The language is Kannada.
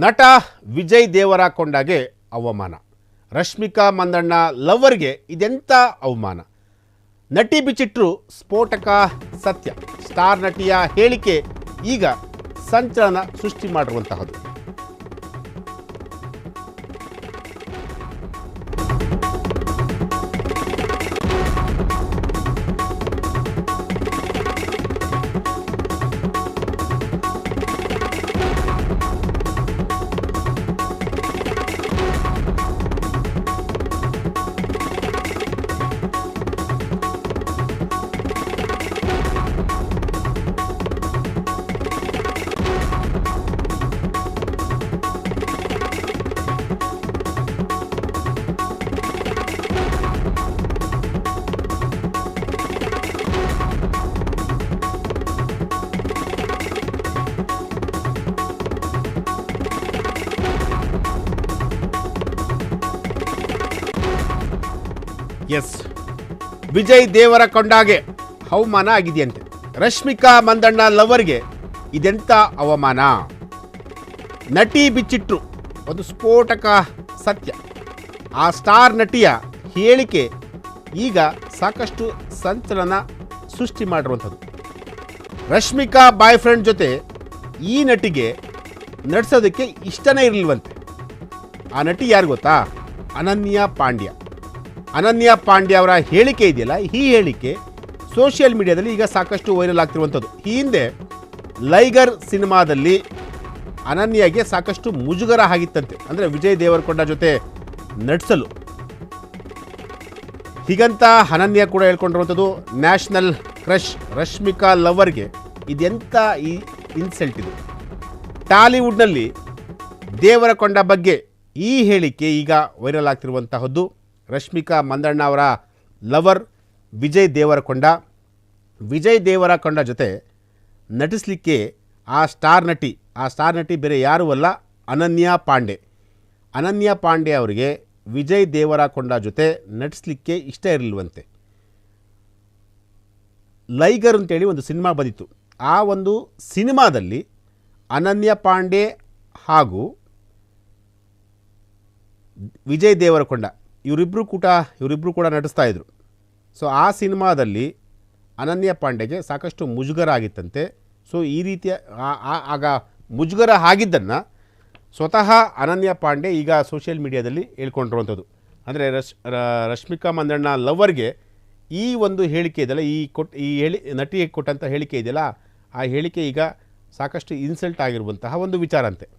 ನಟ ವಿಜಯ್ ದೇವರಕೊಂಡಗೆ ಅವಮಾನ. ರಶ್ಮಿಕಾ ಮಂದಣ್ಣ ಲವರ್ಗೆ ಇದೆಂಥ ಅವಮಾನ. ನಟಿ ಬಿಚ್ಚಿಟ್ರು ಸ್ಫೋಟಕ ಸತ್ಯ. ಸ್ಟಾರ್ ನಟಿಯ ಹೇಳಿಕೆ ಈಗ ಸಂಚಲನ ಸೃಷ್ಟಿ ಮಾಡಿರುವಂತಹದ್ದು. ಎಸ್, ವಿಜಯ್ ದೇವರಕೊಂಡಗೆ ಅವಮಾನ ಆಗಿದೆಯಂತೆ. ರಶ್ಮಿಕಾ ಮಂದಣ್ಣ ಲವರ್ಗೆ ಇದೆಂಥ ಅವಮಾನ. ನಟಿ ಬಿಚ್ಚಿಟ್ರು ಒಂದು ಸ್ಫೋಟಕ ಸತ್ಯ. ಆ ಸ್ಟಾರ್ ನಟಿಯ ಹೇಳಿಕೆ ಈಗ ಸಾಕಷ್ಟು ಸಂಚಲನ ಸೃಷ್ಟಿ ಮಾಡಿರುವಂಥದ್ದು. ರಶ್ಮಿಕಾ ಬಾಯ್ ಫ್ರೆಂಡ್ ಜೊತೆ ಈ ನಟಿಗೆ ನಡೆಸೋದಕ್ಕೆ ಇಷ್ಟನೇ ಇರಲಿಲ್ವಂತೆ. ಆ ನಟಿ ಯಾರು ಗೊತ್ತಾ? ಅನನ್ಯ ಪಾಂಡ್ಯ. ಅನನ್ಯ ಪಾಂಡ್ಯ ಅವರ ಹೇಳಿಕೆ ಇದೆಯಲ್ಲ, ಈ ಹೇಳಿಕೆ ಸೋಷಿಯಲ್ ಮೀಡಿಯಾದಲ್ಲಿ ಈಗ ಸಾಕಷ್ಟು ವೈರಲ್ ಆಗ್ತಿರುವಂಥದ್ದು. ಈ ಹಿಂದೆ ಲೈಗರ್ ಸಿನಿಮಾದಲ್ಲಿ ಅನನ್ಯಗೆ ಸಾಕಷ್ಟು ಮುಜುಗರ ಆಗಿತ್ತಂತೆ, ಅಂದರೆ ವಿಜಯ್ ದೇವರಕೊಂಡ ಜೊತೆ ನಟಿಸಲು. ಹೀಗಂತ ಅನನ್ಯ ಕೂಡ ಹೇಳ್ಕೊಂಡಿರುವಂಥದ್ದು. ನ್ಯಾಷನಲ್ ಕ್ರಶ್ ರಶ್ಮಿಕಾ ಲವರ್ಗೆ ಇದೆಂಥ ಈ ಇನ್ಸಲ್ಟ್ ಇದು. ಟಾಲಿವುಡ್ನಲ್ಲಿ ದೇವರಕೊಂಡ ಬಗ್ಗೆ ಈ ಹೇಳಿಕೆ ಈಗ ವೈರಲ್ ಆಗ್ತಿರುವಂತಹದ್ದು. ರಶ್ಮಿಕಾ ಮಂದಣ್ಣ ಅವರ ಲವರ್ ವಿಜಯ್ ದೇವರಕೊಂಡ. ವಿಜಯ್ ದೇವರಕೊಂಡ ಜೊತೆ ನಟಿಸಲಿಕ್ಕೆ ಆ ಸ್ಟಾರ್ ನಟಿ ಬೇರೆ ಯಾರೂ ಅಲ್ಲ, ಅನನ್ಯ ಪಾಂಡೆ. ಅನನ್ಯ ಪಾಂಡೆ ಅವರಿಗೆ ವಿಜಯ್ ದೇವರಕೊಂಡ ಜೊತೆ ನಟಿಸಲಿಕ್ಕೆ ಇಷ್ಟ ಇರಲಿಲ್ವಂತೆ. ಲೈಗರ್ ಅಂತೇಳಿ ಒಂದು ಸಿನಿಮಾ ಬಂದಿತ್ತು. ಆ ಒಂದು ಸಿನಿಮಾದಲ್ಲಿ ಅನನ್ಯ ಪಾಂಡೆ ಹಾಗೂ ವಿಜಯ್ ದೇವರಕೊಂಡ ಇವರಿಬ್ಬರು ಕೂಡ ನಟಿಸ್ತಾ ಇದ್ರು. ಸೊ ಆ ಸಿನಿಮಾದಲ್ಲಿ ಅನನ್ಯ ಪಾಂಡೆಗೆ ಸಾಕಷ್ಟು ಮುಜುಗರ ಆಗಿತ್ತಂತೆ. ಸೊ ಈ ರೀತಿಯ ಆಗ ಮುಜುಗರ ಆಗಿದ್ದನ್ನು ಸ್ವತಃ ಅನನ್ಯ ಪಾಂಡೆ ಈಗ ಸೋಷಿಯಲ್ ಮೀಡಿಯಾದಲ್ಲಿ ಹೇಳ್ಕೊಂಡಿರುವಂಥದ್ದು. ಅಂದರೆ ರಶ್ಮಿಕಾ ಮಂದಣ್ಣ ಲವರ್ಗೆ ಈ ಒಂದು ಹೇಳಿಕೆ ಇದೆಯಲ್ಲ, ನಟಿಗೆ ಕೊಟ್ಟಂಥ ಹೇಳಿಕೆ ಇದೆಯಲ್ಲ, ಆ ಹೇಳಿಕೆ ಈಗ ಸಾಕಷ್ಟು ಇನ್ಸಲ್ಟ್ ಆಗಿರುವಂತಹ ಒಂದು ವಿಚಾರ ಅಂತೆ.